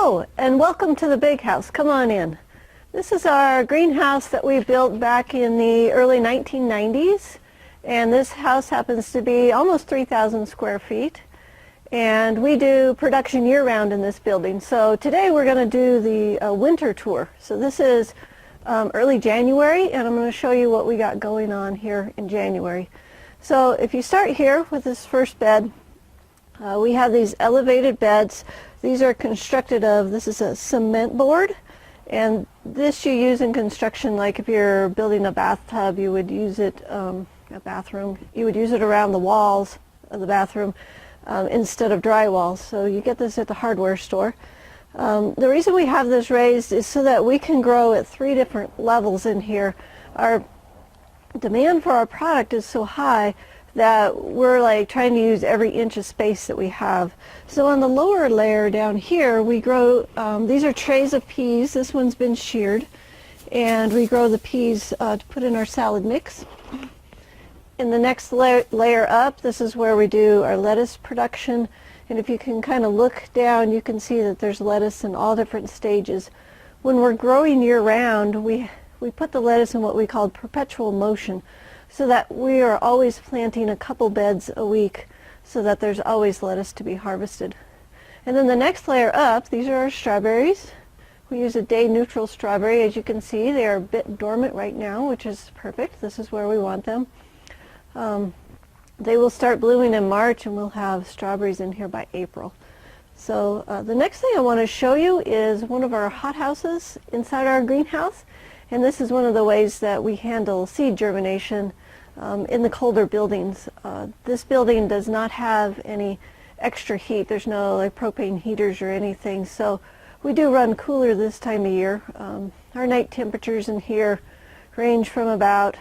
Hello and welcome to the big house. Come on in. This is our greenhouse that we built back in the early 1990s, and this house happens to be almost 3,000 square feet, and we do production year-round in this building. So today we're going to do the winter tour. So this is early January, and I'm going to show you what we got going on here in January. So if you start here with this first bed, we have these elevated beds. These are constructed of, this is a cement board, and this you use in construction, like if you're building a bathtub, you would use it, a bathroom, you would use it around the walls of the bathroom instead of drywall. So you get this at the hardware store. The reason we have this raised is so that we can grow at 3 different levels in here. Our demand for our product is so high that we're like trying to use every inch of space that we have. So on the lower layer down here we grow, these are trays of peas. This one's been sheared, and we grow the peas to put in our salad mix. In the next layer up, this is where we do our lettuce production, and if you can kind of look down, you can see that there's lettuce in all different stages. When we're growing year-round, we put the lettuce in what we call perpetual motion, so that we are always planting a couple beds a week so that there's always lettuce to be harvested. And then the next layer up, these are our strawberries. We use a day neutral strawberry. As you can see, they are a bit dormant right now, which is perfect. This is where we want them. They will start blooming in March, and we'll have strawberries in here by April. So the next thing I want to show you is one of our hothouses inside our greenhouse. And this is one of the ways that we handle seed germination in the colder buildings. This building does not have any extra heat. There's no like propane heaters or anything. So we do run cooler this time of year. Our night temperatures in here range from about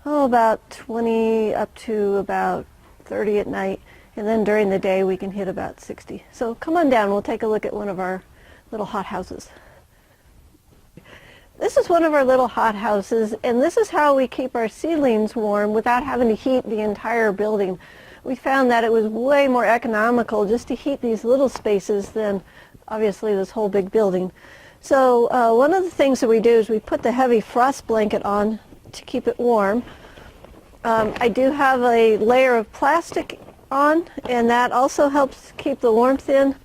20 up to about 30 at night. And then during the day we can hit about 60. So come on down. We'll take a look at one of our little hothouses. This is one of our little hothouses, and this is how we keep our seedlings warm without having to heat the entire building. We found that it was way more economical just to heat these little spaces than obviously this whole big building. So one of the things that we do is we put the heavy frost blanket on to keep it warm. I do have a layer of plastic on, and that also helps keep the warmth in.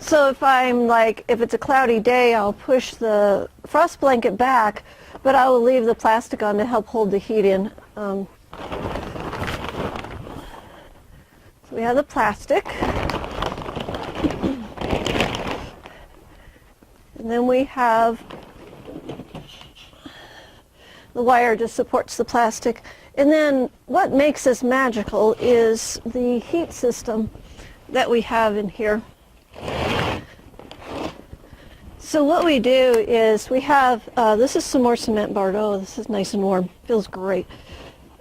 So if it's a cloudy day, I'll push the frost blanket back, but I will leave the plastic on to help hold the heat in. So we have the plastic. And then we have the wire just supports the plastic. And then what makes this magical is the heat system that we have in here. So what we do is we have, this is some more cement board. Oh, this is nice and warm. Feels great.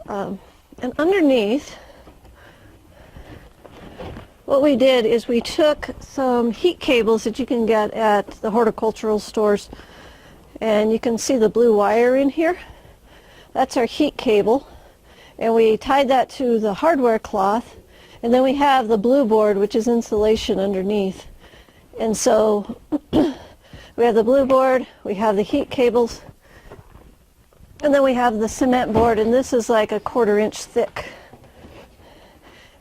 And underneath, what we did is we took some heat cables that you can get at the horticultural stores, and you can see the blue wire in here. That's our heat cable, and we tied that to the hardware cloth, and then we have the blue board, which is insulation underneath. And so we have the blue board, we have the heat cables, and then we have the cement board, and this is like a 1/4 inch thick.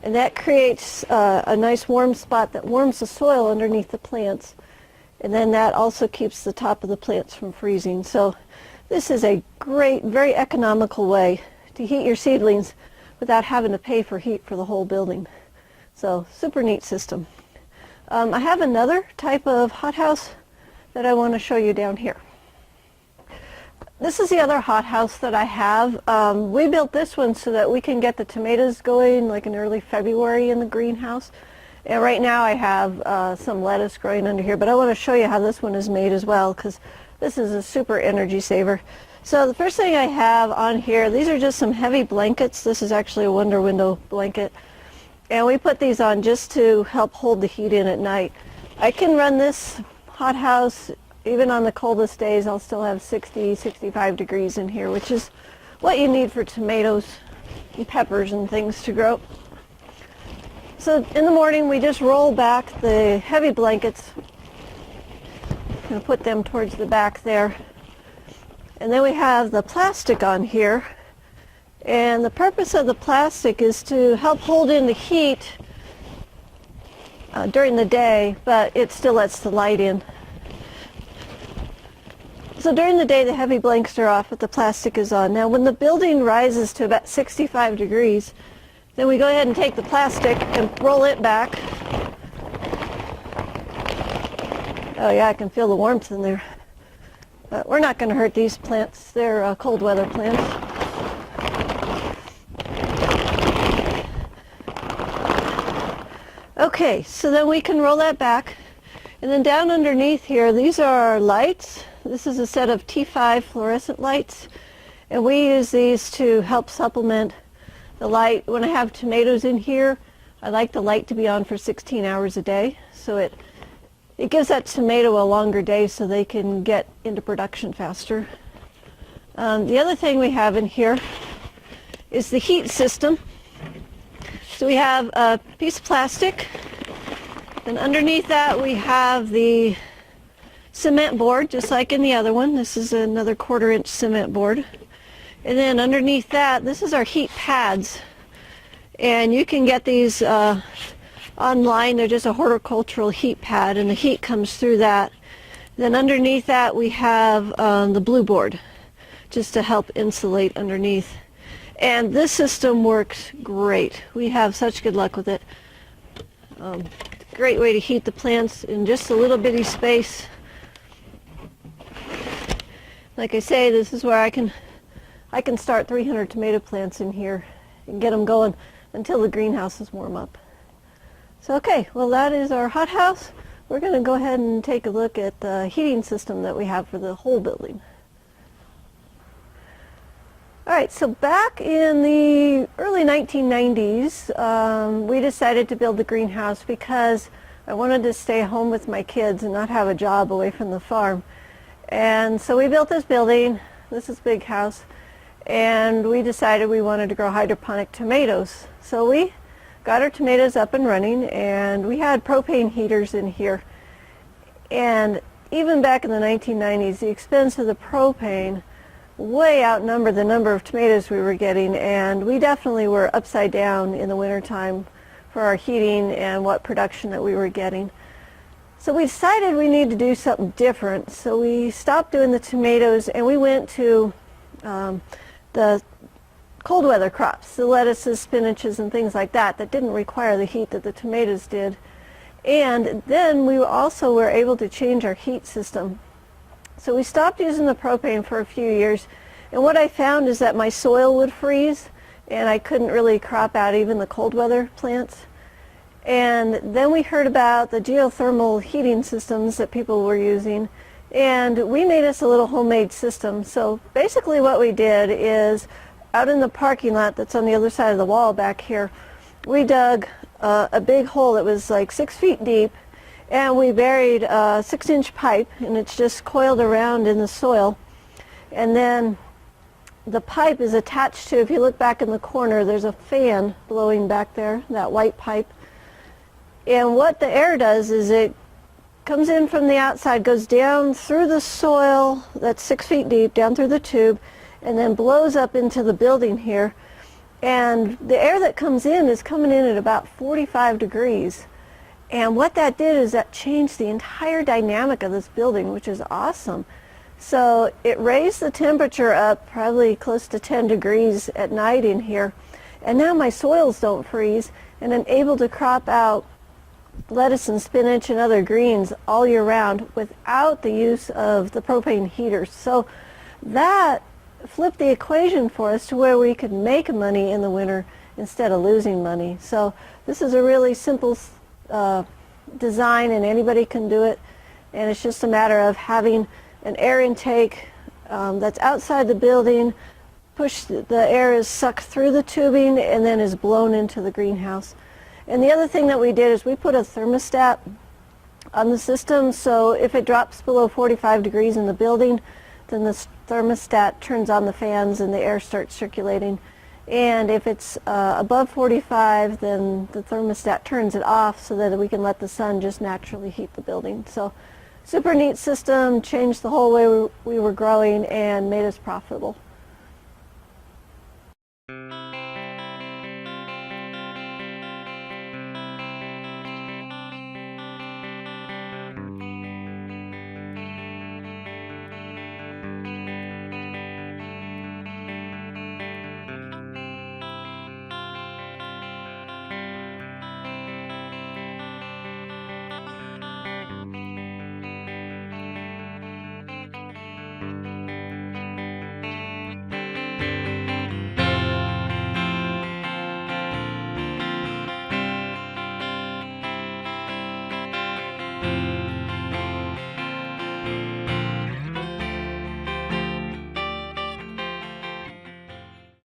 And that creates a nice warm spot that warms the soil underneath the plants. And then that also keeps the top of the plants from freezing. So this is a great, very economical way to heat your seedlings without having to pay for heat for the whole building. So super neat system. I have another type of hothouse that I want to show you down here. This is the other hothouse that I have. We built this one so that we can get the tomatoes going like in early February in the greenhouse. And right now I have some lettuce growing under here, but I want to show you how this one is made as well, because this is a super energy saver. So the first thing I have on here, these are just some heavy blankets. This is actually a Wonder Window blanket. And we put these on just to help hold the heat in at night. I can run this hothouse even on the coldest days. I'll still have 60, 65 degrees in here, which is what you need for tomatoes and peppers and things to grow. So in the morning we just roll back the heavy blankets and put them towards the back there. And then we have the plastic on here. And the purpose of the plastic is to help hold in the heat during the day, but it still lets the light in. So during the day the heavy blankets are off, but the plastic is on. Now when the building rises to about 65 degrees, then we go ahead and take the plastic and roll it back. Oh yeah, I can feel the warmth in there. But we're not going to hurt these plants. They're cold weather plants. Okay, so then we can roll that back. And then down underneath here, these are our lights. This is a set of T5 fluorescent lights. And we use these to help supplement the light. When I have tomatoes in here, I like the light to be on for 16 hours a day. So it gives that tomato a longer day so they can get into production faster. The other thing we have in here is the heat system. So we have a piece of plastic, and underneath that we have the cement board, just like in the other one. This is another 1/4 inch cement board. And then underneath that, this is our heat pads. And you can get these online. They're just a horticultural heat pad, and the heat comes through that. Then underneath that we have the blue board, just to help insulate underneath. And this system works great. We have such good luck with it. Great way to heat the plants in just a little bitty space. Like I say, this is where I can start 300 tomato plants in here and get them going until the greenhouses warm up. So okay, well that is our hothouse. We're going to go ahead and take a look at the heating system that we have for the whole building. Alright, so back in the early 1990s, we decided to build the greenhouse because I wanted to stay home with my kids and not have a job away from the farm. And so we built this building. This is a big house. And we decided we wanted to grow hydroponic tomatoes. So we got our tomatoes up and running, and we had propane heaters in here. And even back in the 1990s, the expense of the propane way outnumbered the number of tomatoes we were getting, and we definitely were upside down in the wintertime for our heating and what production that we were getting. So we decided we need to do something different. So we stopped doing the tomatoes and we went to the cold weather crops, the lettuces, spinaches, and things like that didn't require the heat that the tomatoes did. And then we also were able to change our heat system. So we stopped using the propane for a few years, and what I found is that my soil would freeze and I couldn't really crop out even the cold weather plants. And then we heard about the geothermal heating systems that people were using, and we made us a little homemade system. So basically what we did is, out in the parking lot that's on the other side of the wall back here, we dug a big hole that was like 6 feet deep, and we buried a 6-inch pipe, and it's just coiled around in the soil. And then the pipe is attached to, if you look back in the corner, there's a fan blowing back there, that white pipe. And what the air does is it comes in from the outside, goes down through the soil that's 6 feet deep, down through the tube, and then blows up into the building here. And the air that comes in is coming in at about 45 degrees. And what that did is that changed the entire dynamic of this building, which is awesome. So it raised the temperature up probably close to 10 degrees at night in here. And now my soils don't freeze, and I'm able to crop out lettuce and spinach and other greens all year round without the use of the propane heaters. So that flipped the equation for us to where we could make money in the winter instead of losing money. So this is a really simple design, and anybody can do it, and it's just a matter of having an air intake that's outside the building. The air is sucked through the tubing and then is blown into the greenhouse. And the other thing that we did is we put a thermostat on the system, so if it drops below 45 degrees in the building, then the thermostat turns on the fans and the air starts circulating. And if it's above 45, then the thermostat turns it off so that we can let the sun just naturally heat the building. So super neat system, changed the whole way we were growing and made us profitable.